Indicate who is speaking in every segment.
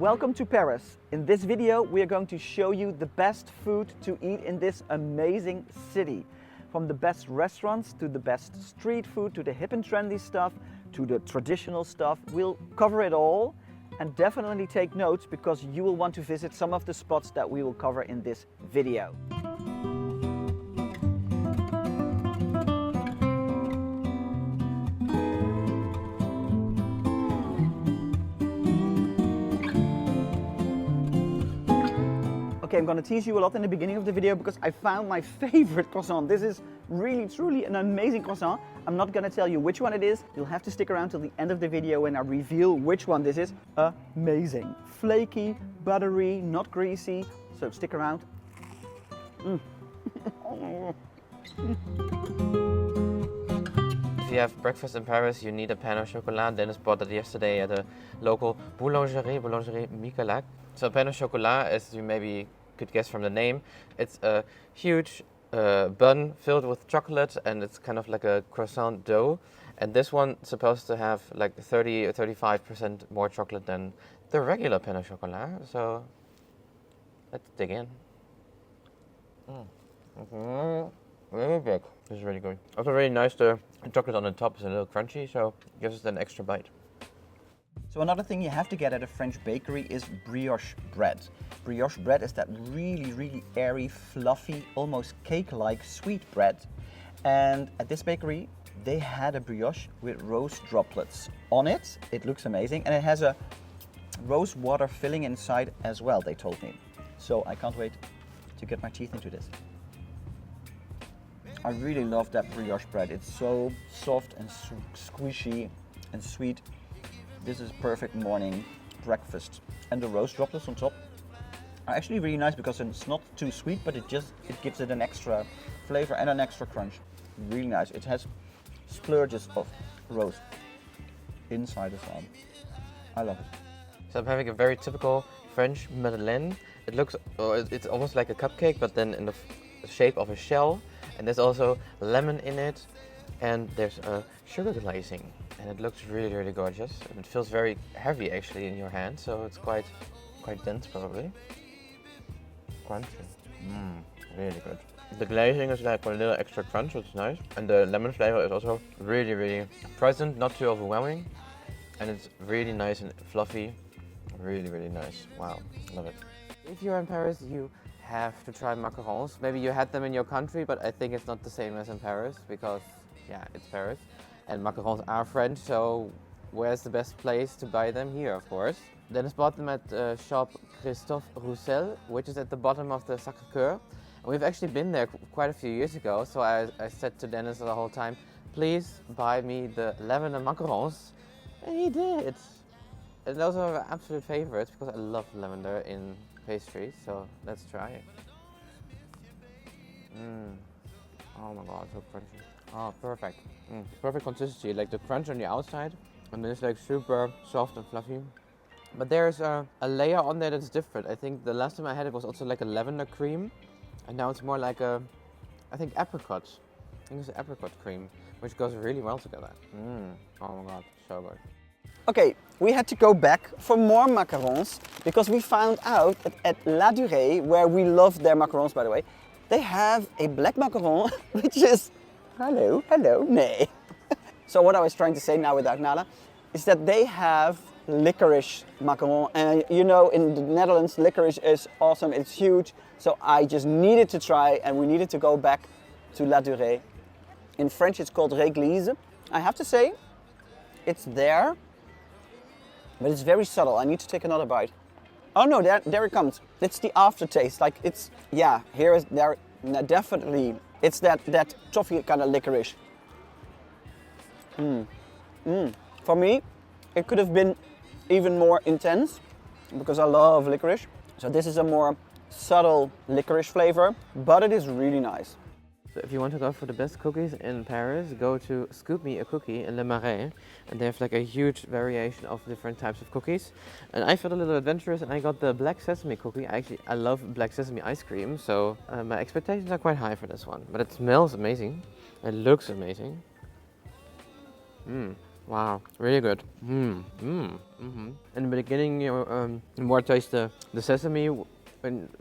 Speaker 1: Welcome to Paris. In this video we are going to show you the best food to eat in this amazing city. From the best restaurants to the best street food to the hip and trendy stuff to the traditional stuff. We'll cover it all and definitely take notes because you will want to visit some of the spots that we will cover in this video. Okay, I'm gonna tease you a lot in the beginning of the video because I found my favorite croissant. This is really, truly an amazing croissant. I'm not gonna tell you which one it is. You'll have to stick around till the end of the video when I reveal which one this is. Amazing. Flaky, buttery, not greasy. So stick around.
Speaker 2: If you have breakfast in Paris, you need a pan of chocolat. Dennis bought that yesterday at a local Boulangerie Michalak. So pan of chocolat, as you maybe could guess from the name, it's a huge bun filled with chocolate and it's kind of like a croissant dough. And this one's supposed to have like 30 or 35% more chocolate than the regular pan of chocolat. So let's dig in. Really big. This is really good. Also really nice, the chocolate on the top is a little crunchy, so gives it an extra bite.
Speaker 1: So another thing you have to get at a French bakery is brioche bread. Brioche bread is that really, really airy, fluffy, almost cake-like sweet bread. And at this bakery, they had a brioche with rose droplets on it. It looks amazing. And it has a rose water filling inside as well, they told me. So I can't wait to get my teeth into this. I really love that brioche bread. It's so soft and squishy and sweet. This is perfect morning breakfast. And the rose droplets on top are actually really nice because it's not too sweet, but it gives it an extra flavor and an extra crunch. Really nice. It has splurges of rose inside as well. I love it.
Speaker 2: So I'm having a very typical French Madeleine. It looks, it's almost like a cupcake, but then in the shape of a shell. And there's also lemon in it, and there's a sugar glazing. And it looks really, really gorgeous. And it feels very heavy actually in your hand, so it's quite dense probably. Crunchy. Really good. The glazing is like for a little extra crunch, which is nice. And the lemon flavor is also really, really present, not too overwhelming. And it's really nice and fluffy. Really, really nice. Wow, love it. If you're in Paris, you have to try macarons. Maybe you had them in your country, but I think it's not the same as in Paris because, yeah, it's Paris. And macarons are French, so where's the best place to buy them? Here, of course. Dennis bought them at shop Cristophe Roussel, which is at the bottom of the Sacré-Cœur. And we've actually been there quite a few years ago, so I said to Dennis the whole time, please buy me the lavender macarons. And he did. And those are my absolute favorites because I love lavender in pastries, so let's try it. Oh my god, so crunchy. Oh, perfect. Perfect consistency, like the crunch on the outside, and then it's like super soft and fluffy. But there's a layer on there that's different. I think the last time I had it was also like a lavender cream, and now it's more like I think apricot. I think it's an apricot cream, which goes really well together. Oh my god, so good.
Speaker 1: Okay, we had to go back for more macarons because we found out that at Laduree, where we love their macarons by the way, they have a black macaron which is, hello, nee. So what I was trying to say now without Nala is that they have licorice macaron, and you know in the Netherlands licorice is awesome, it's huge. So I just needed to try and we needed to go back to Laduree. In French it's called réglisse. I have to say, it's there. But it's very subtle. I need to take another bite. Oh no, there it comes. It's the aftertaste. Like it's, yeah, there, definitely. It's that toffee kind of licorice. For me, it could have been even more intense because I love licorice. So this is a more subtle licorice flavor, but it is really nice.
Speaker 2: So if you want to go for the best cookies in Paris, go to Scoop Me a Cookie in Le Marais. And they have like a huge variation of different types of cookies. And I felt a little adventurous and I got the black sesame cookie. I love black sesame ice cream, so my expectations are quite high for this one. But it smells amazing. It looks amazing. Wow, really good. In the beginning, you more taste the sesame,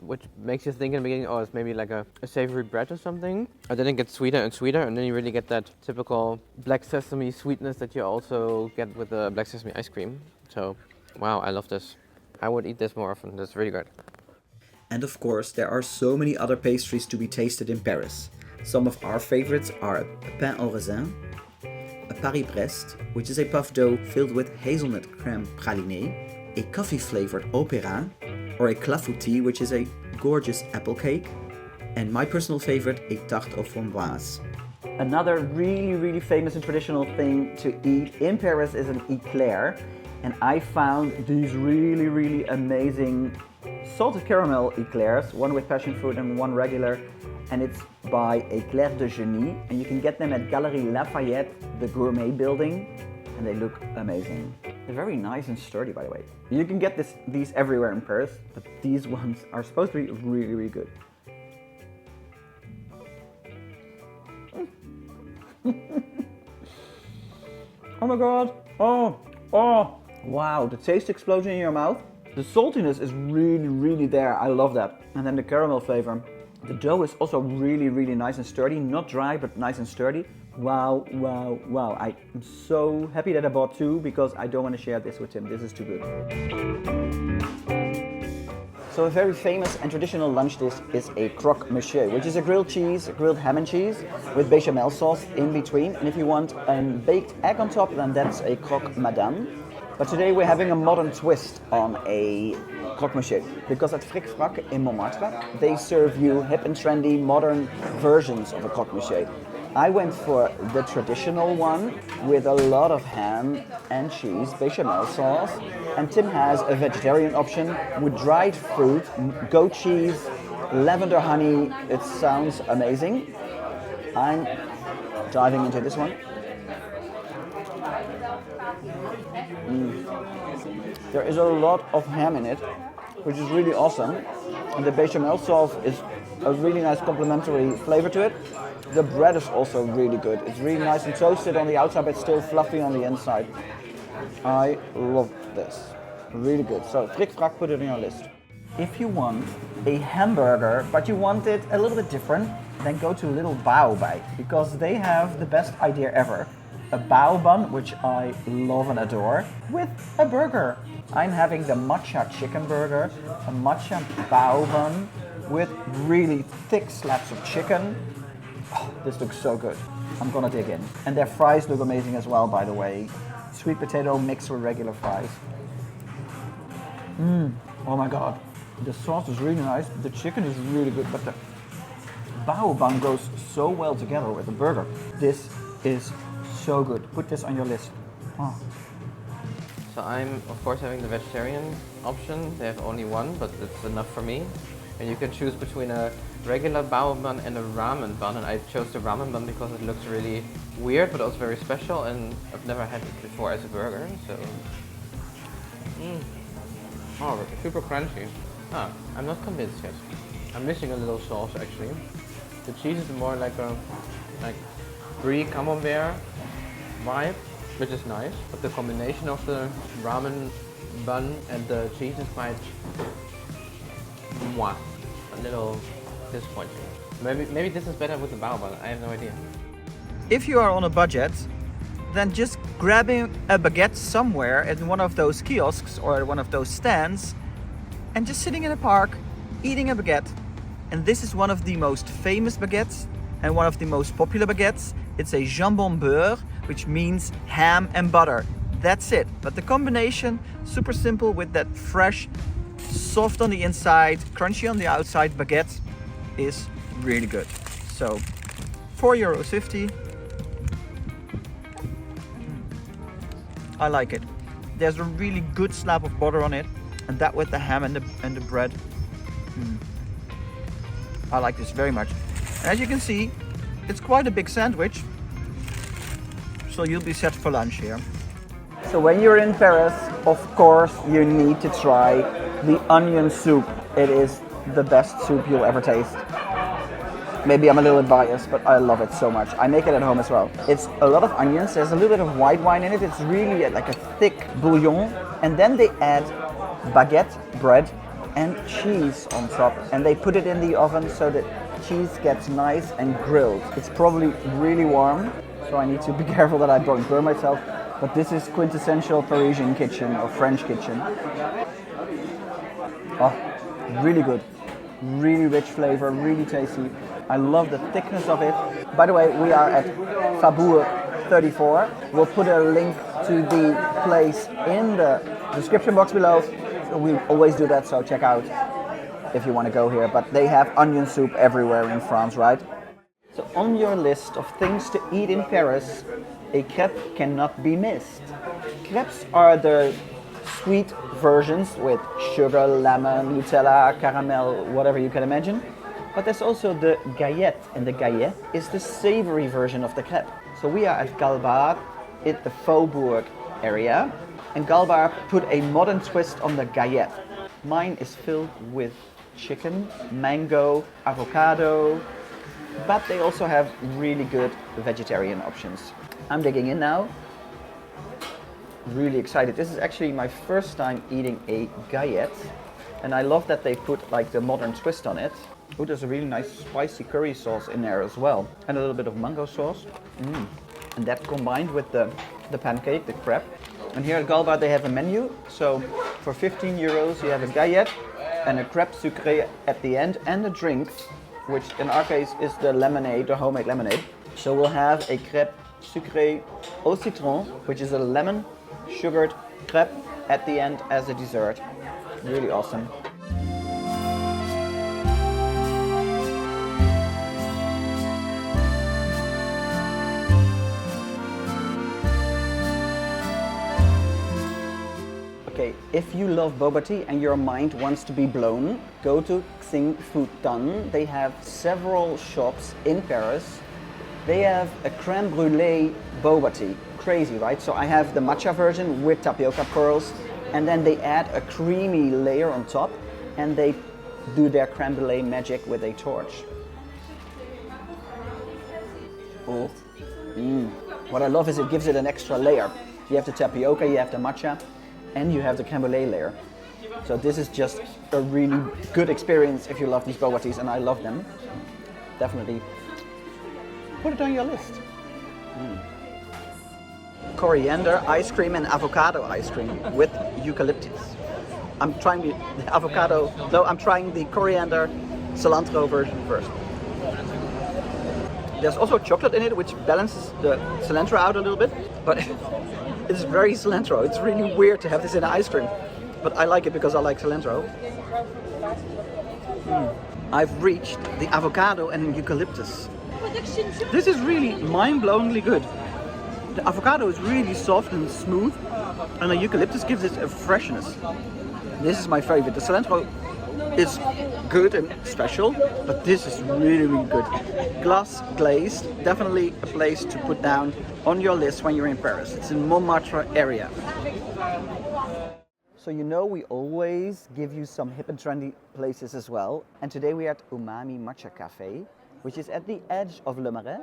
Speaker 2: which makes you think in the beginning, oh, it's maybe like a savory bread or something. And then it gets sweeter and sweeter, and then you really get that typical black sesame sweetness that you also get with the black sesame ice cream. So, wow, I love this. I would eat this more often. That's really good.
Speaker 1: And of course, there are so many other pastries to be tasted in Paris. Some of our favorites are a pain au raisin, a Paris-Brest, which is a puff dough filled with hazelnut creme praliné, a coffee-flavored opéra, or a clafoutis, which is a gorgeous apple cake, and my personal favorite, a tarte aux framboises. Another really famous and traditional thing to eat in Paris is an éclair, and I found these really amazing salted caramel eclairs, one with passion fruit and one regular, and it's by Eclair de Genie, and you can get them at Gallerie Lafayette, the gourmet building, and they look amazing. They're very nice and sturdy, by the way. You can get these everywhere in Paris, but these ones are supposed to be really good. Oh my god! Oh! Wow, the taste explosion in your mouth. The saltiness is really there. I love that. And then the caramel flavor. The dough is also really nice and sturdy. Not dry, but nice and sturdy. Wow. I am so happy that I bought two because I don't want to share this with him. This is too good. So a very famous and traditional lunch dish is a croque monsieur, which is a grilled ham and cheese with bechamel sauce in between. And if you want a baked egg on top, then that's a croque madame. But today we're having a modern twist on a croque monsieur, because at Fric in Montmartre, they serve you hip and trendy modern versions of a croque monsieur. I went for the traditional one with a lot of ham and cheese, bechamel sauce, and Tim has a vegetarian option with dried fruit, goat cheese, lavender honey. It sounds amazing. I'm diving into this one. There is a lot of ham in it, which is really awesome, and the bechamel sauce is a really nice complementary flavor to it. The bread is also really good. It's really nice and toasted on the outside, but still fluffy on the inside. I love this. Really good. So Fric, put it on your list. If you want a hamburger, but you want it a little bit different, then go to Little Baobei, because they have the best idea ever. A bao bun, which I love and adore, with a burger. I'm having the matcha chicken burger, a matcha bao bun with really thick slabs of chicken. Oh, this looks so good. I'm gonna dig in. And their fries look amazing as well, by the way. Sweet potato mixed with regular fries. Oh my god. The sauce is really nice, the chicken is really good, but the bao bun goes so well together with the burger. This is so good. Put this on your list. Oh.
Speaker 2: So I'm of course having the vegetarian option. They have only one, but it's enough for me. And you can choose between a regular bao bun and a ramen bun, and I chose the ramen bun because it looks really weird but also very special, and I've never had it before as a burger, so... Oh, it's super crunchy. I'm not convinced yet. I'm missing a little sauce actually. The cheese is more like a brie camembert vibe, which is nice, but the combination of the ramen bun and the cheese is quite a little disappointing. Maybe this is better with the bao bun, I have no idea.
Speaker 1: If you are on a budget, then just grabbing a baguette somewhere at one of those kiosks or at one of those stands and just sitting in a park eating a baguette. And this is one of the most famous baguettes and one of the most popular baguettes. It's a jambon beurre, which means ham and butter. That's it. But the combination, super simple with that fresh, soft on the inside, crunchy on the outside baguette is really good. So €4.50. I like it. There's a really good slab of butter on it, and that with the ham and the bread. I like this very much. And as you can see, it's quite a big sandwich, so you'll be set for lunch here. So when you're in Paris, of course you need to try the onion soup. It is the best soup you'll ever taste. Maybe I'm a little bit biased, but I love it so much. I make it at home as well. It's a lot of onions. There's a little bit of white wine in it. It's really like a thick bouillon. And then they add baguette, bread, and cheese on top. And they put it in the oven so that cheese gets nice and grilled. It's probably really warm, so I need to be careful that I don't burn myself. But this is quintessential Parisian kitchen or French kitchen. Oh, really good. Really rich flavor, really tasty. I love the thickness of it. By the way, we are at Faubourg 34. We'll put a link to the place in the description box below. So we always do that, so check out if you want to go here. But they have onion soup everywhere in France, right? So on your list of things to eat in Paris, a crepe cannot be missed. Crepes are the sweet versions with sugar, lemon, Nutella, caramel, whatever you can imagine. But there's also the Gallette, and the Gallette is the savory version of the crepe. So we are at Galbar in the Faubourg area, and Galbar put a modern twist on the Gallette. Mine is filled with chicken, mango, avocado, but they also have really good vegetarian options. I'm digging in now. Really excited. This is actually my first time eating a Gallette, and I love that they put like the modern twist on it. Oh, there's a really nice spicy curry sauce in there as well, and a little bit of mango sauce. And that combined with the pancake, the crepe. And here at Galbar they have a menu, so for 15 euros you have a Gallette and a crepe sucré at the end, and a drink, which in our case is the lemonade, the homemade lemonade. So we'll have a crepe sucré au citron, which is a lemon sugared crepe at the end as a dessert. Really awesome. Okay, if you love boba tea and your mind wants to be blown, go to Xing Food Tang. They have several shops in Paris. They have a creme brulee boba tea. Crazy, right? So I have the matcha version with tapioca pearls, and then they add a creamy layer on top, and they do their creme brulee magic with a torch. Oh. What I love is it gives it an extra layer. You have the tapioca, you have the matcha, and you have the creme brulee layer. So this is just a really good experience if you love these boba teas, and I love them. Definitely put it on your list. Coriander ice cream and avocado ice cream with eucalyptus. I'm trying the avocado, no, I'm trying the coriander cilantro version first. There's also chocolate in it, which balances the cilantro out a little bit, but it's very cilantro. It's really weird to have this in ice cream, but I like it because I like cilantro. I've reached the avocado and eucalyptus. This is really mind-blowingly good. The avocado is really soft and smooth, and the eucalyptus gives it a freshness. This is my favorite. The cilantro is good and special, but this is really, really good. Glazed, definitely a place to put down on your list when you're in Paris. It's in Montmartre area. So you know we always give you some hip and trendy places as well. And today we are at Umami Matcha Cafe, which is at the edge of Le Marais,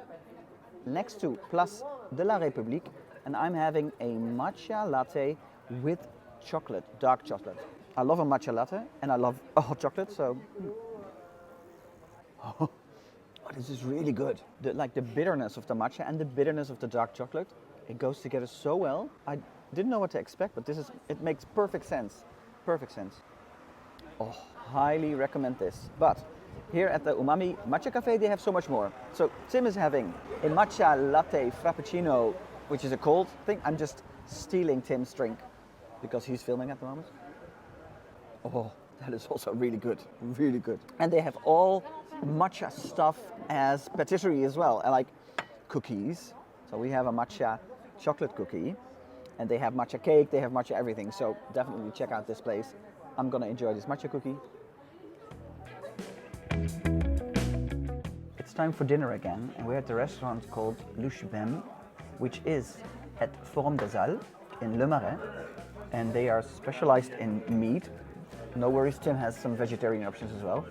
Speaker 1: next to Place de la République, and I'm having a matcha latte with chocolate, dark chocolate. I love a matcha latte and I love hot chocolate, so oh, this is really good. Like the bitterness of the matcha and the bitterness of the dark chocolate, it goes together so well. I didn't know what to expect, but it makes perfect sense. Perfect sense. Oh, highly recommend this. But here at the Umami Matcha Cafe, they have so much more. So Tim is having a matcha latte frappuccino, which is a cold thing. I'm just stealing Tim's drink because he's filming at the moment. Oh, that is also really good, really good. And they have all matcha stuff as patisserie as well, and like cookies. So we have a matcha chocolate cookie, and they have matcha cake, they have matcha everything. So definitely check out this place. I'm gonna enjoy this matcha cookie. It's time for dinner again, and we're at the restaurant called Louchebem, which is at Forum des Halles in Le Marais, and they are specialized in meat. No worries, Tim has some vegetarian options as well.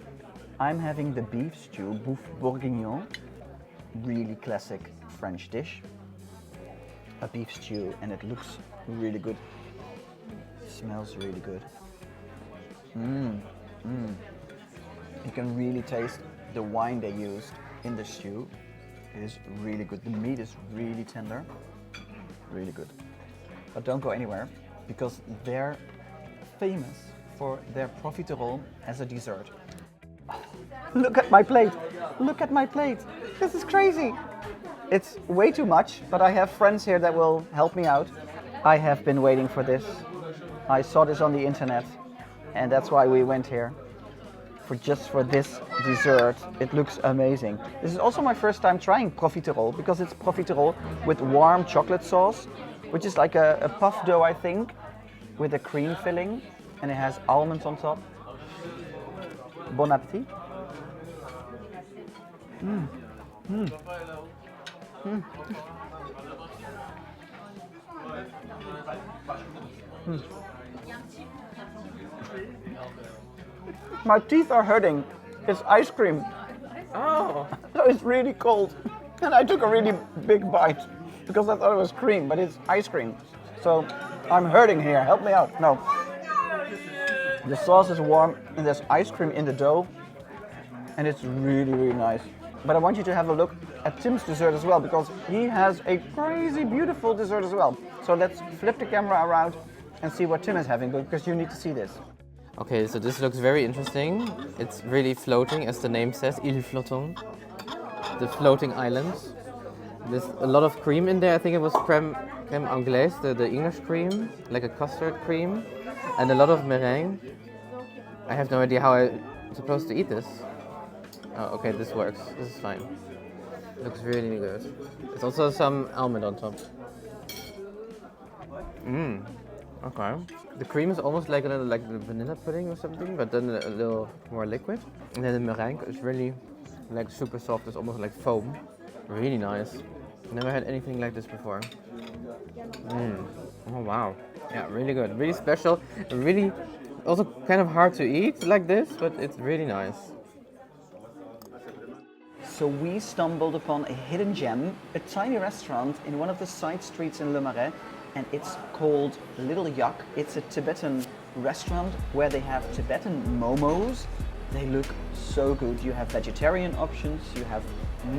Speaker 1: I'm having the beef stew, boeuf bourguignon, really classic French dish. A beef stew, and it looks really good. Smells really good. You can really taste the wine they used in the stew. It is really good. The meat is really tender, really good. But don't go anywhere, because they're famous for their profiterole as a dessert. Look at my plate! Look at my plate! This is crazy! It's way too much, but I have friends here that will help me out. I have been waiting for this. I saw this on the internet, and that's why we went here. Just for this dessert. It looks amazing. This is also my first time trying profiterole, because it's profiterole with warm chocolate sauce, which is like a puff dough, I think, with a cream filling, and it has almonds on top. Bon appetit. My teeth are hurting. It's ice cream.
Speaker 2: Oh!
Speaker 1: So it's really cold. And I took a really big bite because I thought it was cream, but it's ice cream. So I'm hurting here. Help me out. No. The sauce is warm and there's ice cream in the dough. And it's really, really nice. But I want you to have a look at Tim's dessert as well, because he has a crazy beautiful dessert as well. So let's flip the camera around and see what Tim is having, because you need to see this.
Speaker 2: Okay, so this looks very interesting. It's really floating, as the name says, île flottante. The floating islands. There's a lot of cream in there. I think it was creme anglaise, the English cream, like a custard cream, and a lot of meringue. I have no idea how I'm supposed to eat this. Oh, okay, this works. This is fine. Looks really good. There's also some almond on top. Okay. The cream is almost like the vanilla pudding or something, but then a little more liquid. And then the meringue is really like super soft. It's almost like foam. Really nice. Never had anything like this before. Oh wow. Yeah, really good. Really special. Really also kind of hard to eat like this, but it's really nice.
Speaker 1: So we stumbled upon a hidden gem, a tiny restaurant in one of the side streets in Le Marais, and it's called Little Yak. It's a Tibetan restaurant where they have Tibetan momos. They look so good. You have vegetarian options, you have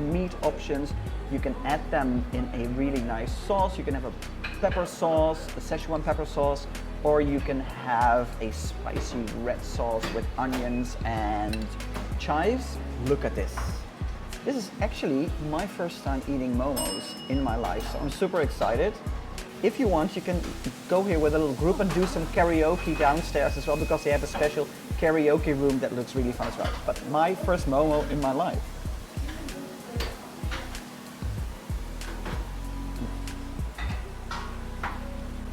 Speaker 1: meat options. You can add them in a really nice sauce. You can have a pepper sauce, a Szechuan pepper sauce, or you can have a spicy red sauce with onions and chives. Look at this. This is actually my first time eating momos in my life, so I'm super excited. If you want, you can go here with a little group and do some karaoke downstairs as well, because they have a special karaoke room that looks really fun as well. But my first momo in my life.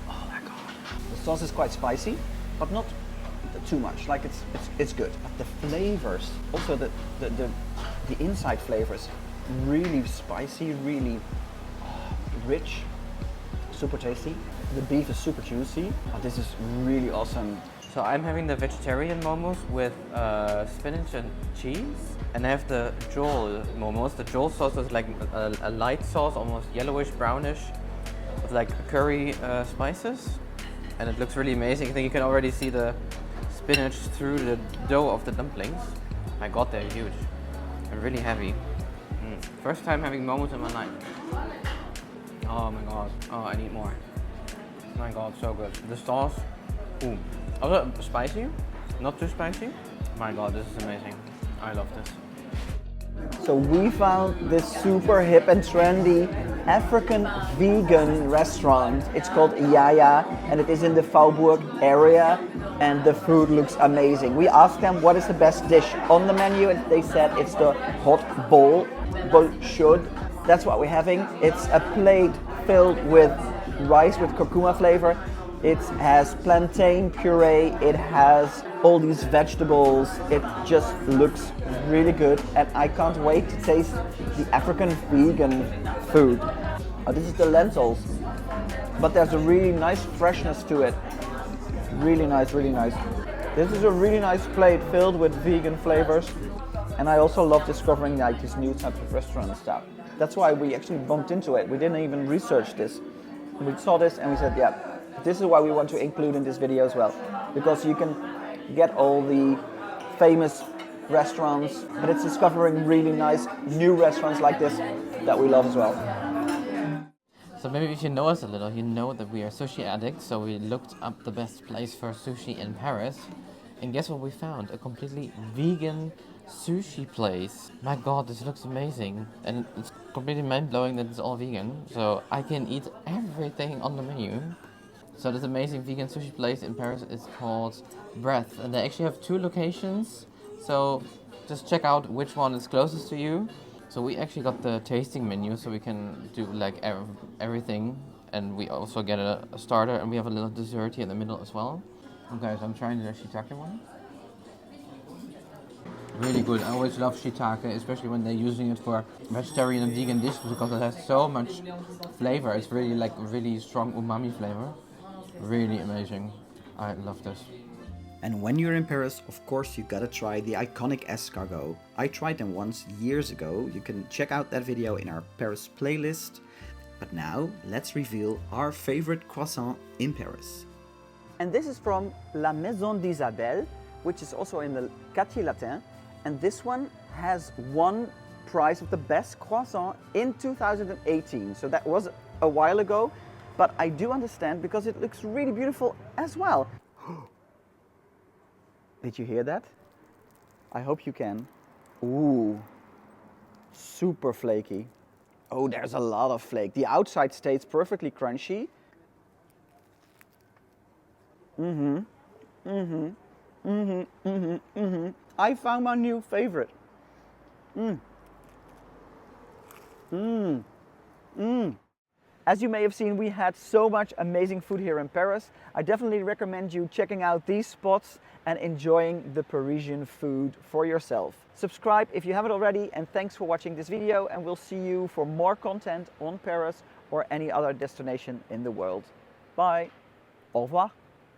Speaker 1: Oh my god. The sauce is quite spicy, but not too much. Like it's good. But the flavors, also the inside flavors, really spicy, really rich. Super tasty. The beef is super juicy. Oh, this is really awesome.
Speaker 2: So I'm having the vegetarian momos with spinach and cheese, and I have the jol momos. The jol sauce is like a light sauce, almost yellowish, brownish, with like curry spices, and it looks really amazing. I think you can already see the spinach through the dough of the dumplings. My god, they're huge and really heavy. First time having momos in my life. Oh my god. Oh, I need more. My god, so good. The sauce, ooh. Also spicy, not too spicy. My god, this is amazing. I love this.
Speaker 1: So we found this super hip and trendy African vegan restaurant. It's called Yaya, and it is in the Faubourg area, and the food looks amazing. We asked them what is the best dish on the menu, and they said it's the hot bol chaude. That's what we're having. It's a plate filled with rice with curcuma flavor. It has plantain puree. It has all these vegetables. It just looks really good, and I can't wait to taste the African vegan food. This is the lentils, but there's a really nice freshness to it. Really nice, really nice. This is a really nice plate filled with vegan flavors. And I also love discovering like these new types of restaurant and stuff. That's why we actually bumped into it. We didn't even research this. We saw this and we said, yeah, this is why we want to include in this video as well. Because you can get all the famous restaurants, but it's discovering really nice new restaurants like this that we love as well.
Speaker 2: So maybe if you know us a little, you know that we are sushi addicts, so we looked up the best place for sushi in Paris. And guess what we found? A completely vegan sushi place. My god, this looks amazing. And it's completely mind-blowing that it's all vegan. So I can eat everything on the menu. So this amazing vegan sushi place in Paris is called Breath. And they actually have 2 locations. So just check out which one is closest to you. So we actually got the tasting menu so we can do like everything. And we also get a starter and we have a little dessert here in the middle as well. Okay, so I'm trying the shiitake one. Really good. I always love shiitake, especially when they're using it for vegetarian and vegan dishes because it has so much flavor. It's really like really strong umami flavor. Really amazing. I love this.
Speaker 1: And when you're in Paris, of course, you gotta try the iconic escargot. I tried them once years ago. You can check out that video in our Paris playlist. But now, let's reveal our favorite croissant in Paris. And this is from La Maison d'Isabelle, which is also in the Quartier Latin. And this one has won prize of the best croissant in 2018. So that was a while ago, but I do understand because it looks really beautiful as well. Did you hear that? I hope you can. Ooh, super flaky. Oh, there's a lot of flake. The outside stays perfectly crunchy. I found my new favorite. As you may have seen, we had so much amazing food here in Paris. I definitely recommend you checking out these spots and enjoying the Parisian food for yourself. Subscribe if you haven't already, and thanks for watching this video, and we'll see you for more content on Paris or any other destination in the world. Bye. Au revoir.